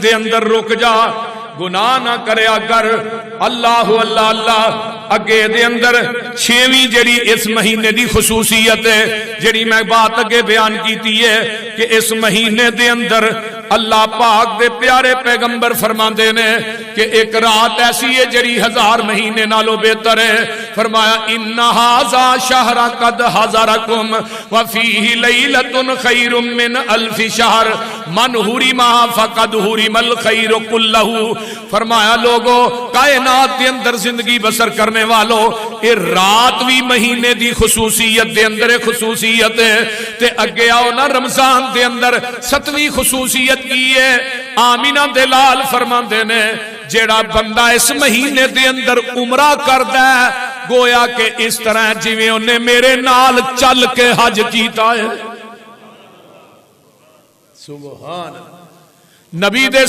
دے اندر رک جا، گناہ نہ کریا کر۔ اللہ اللہ اللہ اگے دے اندر چھویں جڑی اس مہینے دی خصوصیت ہے، جڑی میں بات اگے بیان کیتی ہے کہ اس مہینے دے اندر اللہ پاک دے پیارے پیغمبر فرماندے نے کہ ایک رات ایسی ہے جڑی 1000 مہینے نالوں بہتر ہے۔ فرمایا ان ھذا شہر قد حضرکم وفیہ لیلۃ خیر من الف شہر من حرم فقد حرم الخیر کلہ۔ فرمایا لوگو کائنات دے اندر زندگی بسر کرنے والو، اے رات بھی مہینے دی خصوصیت دے اندر خصوصیت ہے، تے اگے آؤ نا رمضان دے اندر 7ویں خصوصیت کی ہے۔ آمینہ دلال فرماندے نے جیڑا بندہ اس مہینے دے اندر عمرہ کردا ہے گویا کہ اس طرح جویں انہیں میرے نال چل کے حج کیتا ہے۔ سبحان نبی دے